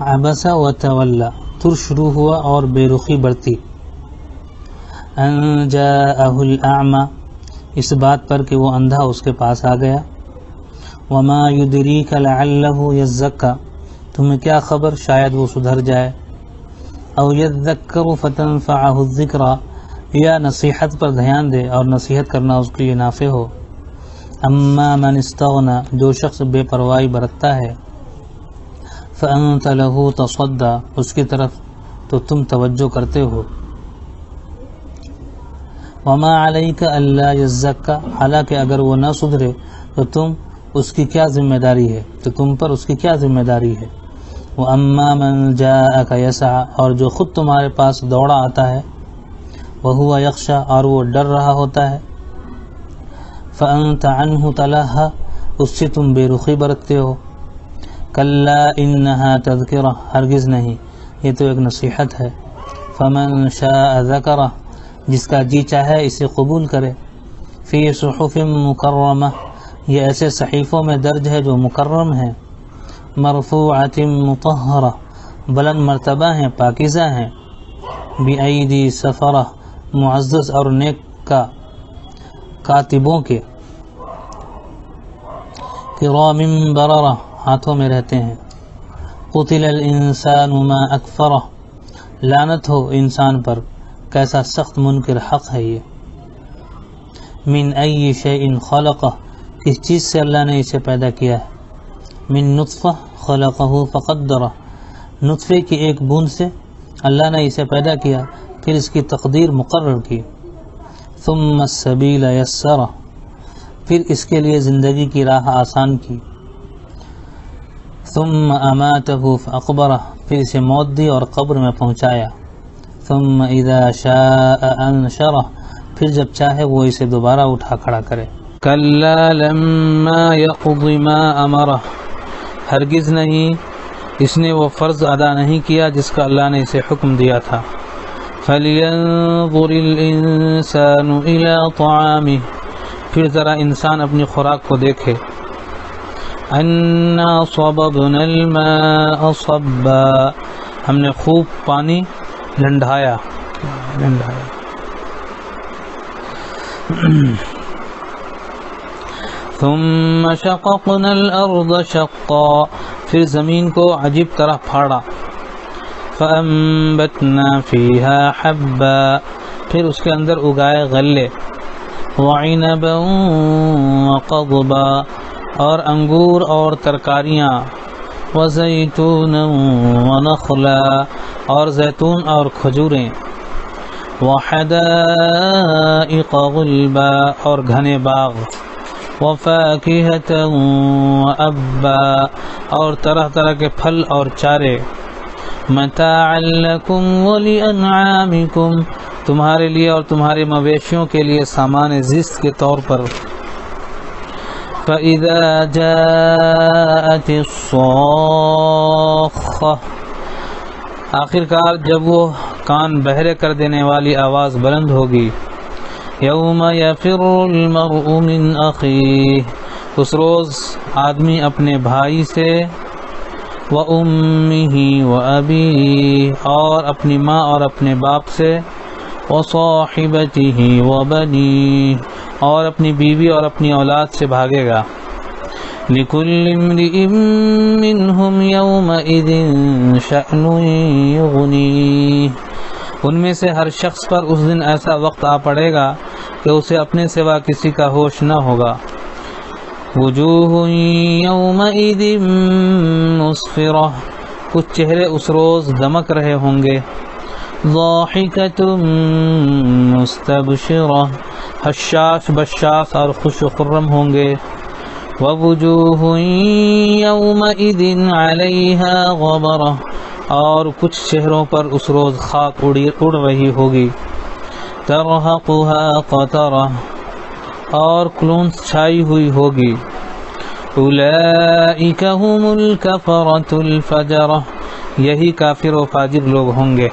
عبس وتولى، ترش رو ہوا اور بے رخی برتی. ان جاءه الاعمى، اس بات پر کہ وہ اندھا اس کے پاس آ گیا. وما يدريك لعله يزكى، تمہیں کیا خبر شاید وہ سدھر جائے. او يذكر فتنفعه الذکرى، یا نصیحت پر دھیان دے اور نصیحت کرنا اس کے لیے نافع ہو. اما من استغنى، جو شخص بے پرواہی برتتا ہے. فانت له تصدى، اس کی طرف تو تم توجہ کرتے ہو. وما عليك الا يزكى، حالانکہ اگر وہ نہ سدھرے تو تم اس کی کیا ذمہ داری ہے، تو تم پر اس کی کیا ذمہ داری ہے. واما من جاءك يسعى، اور جو خود تمہارے پاس دوڑا آتا ہے. وهو يخشى، اور وہ ڈر رہا ہوتا ہے. فانت عنه تلهى، اس سے تم بے رخی برتتے ہو. کلا انها تذکرہ، ہرگز نہیں، یہ تو ایک نصیحت ہے. فمن شاء ذکرہ، جس کا جی چاہے اسے قبول کرے. فی صحف مکرمہ، یہ ایسے صحیفوں میں درج ہے جو مکرم ہیں. مرفوعۃ مطہرہ، بلند مرتبہ ہیں، پاکیزہ ہیں. بأیدی سفرہ، معزز اور نیک کاتبوں کے. کرام بررہ، ہاتھوں میں رہتے ہیں. قتل الانسان ما اکفرہ، لعنت ہو انسان پر، کیسا سخت منکر حق ہے یہ. من ای شیء خلقہ، کس چیز سے اللہ نے اسے پیدا کیا ہے. من نطفہ خلقہ فقدرہ، نطفے کی ایک بوند سے اللہ نے اسے پیدا کیا، پھر اس کی تقدیر مقرر کی. ثم السبیل یسرہ، پھر اس کے لیے زندگی کی راہ آسان کی. ثم اماتہ فاقبرہ، پھر اسے موت دی اور قبر میں پہنچایا. ثم اذا شاء انشرہ، پھر جب چاہے وہ اسے دوبارہ اٹھا کھڑا کرے. کلا لما یقض ما امرہ، ہرگز نہیں، اس نے وہ فرض ادا نہیں کیا جس کا اللہ نے اسے حکم دیا تھا. فلینظر الانسان الی طعامہ، پھر ذرا انسان اپنی خوراک کو دیکھے. انا صببنا الماء صبا، ہم نے خوب پانی لنڈھایا. ثم شققنا الارض شقا، پھر زمین کو عجیب طرح پھاڑا. فانبتنا فیہا حبا، پھر اس کے اندر اگائے غلے. وعنبا وقضبا، اور انگور اور ترکاریاں. وزیتونا ونخلا، اور زیتون اور کھجوریں. وحدائق غلبا، اور گھنے باغ. وفاکہۃ وابا، اور طرح طرح کے پھل اور چارے. متاعا لکم ولانعامکم، تمہارے لیے اور تمہارے مویشیوں کے لیے سامان زیست کے طور پر. فَإِذَا جَاءَتِ الصَّاخَّةُ، آخر کار جب وہ کان بہرے کر دینے والی آواز بلند ہوگی. یوم یفر المرء من اخیہ، اس روز آدمی اپنے بھائی سے. وَأُمِّهِ وَأَبِيهِ، اور اپنی ماں اور اپنے باپ سے. وَصَاحِبَتِهِ وَبَنِيهِ، اور اپنی بیوی اور اپنی اولاد سے بھاگے گا. لِكُلِّ امْرِئٍ مِّنْهُمْ يَوْمَئِذٍ شَأْنٌ يُغْنِيهِ، ان میں سے ہر شخص پر اس دن ایسا وقت آ پڑے گا کہ اسے اپنے سوا کسی کا ہوش نہ ہوگا. وجوہ یومئذ مسفرہ، کچھ چہرے اس روز دمک رہے ہوں گے. ضاحکۃ مستبشرہ، حشاش بشاش اور خوش و خرم ہوں گے. ووجوہ یومئذ علیہا غبرہ، اور کچھ چہروں پر اس روز خاک اڑ رہی ہوگی. ترہقها قطرہ، اور کلونس چھائی ہوئی ہوگی. اولئک هم الکفرۃ الفجرہ، یہی کافر و فاجر لوگ ہوں گے.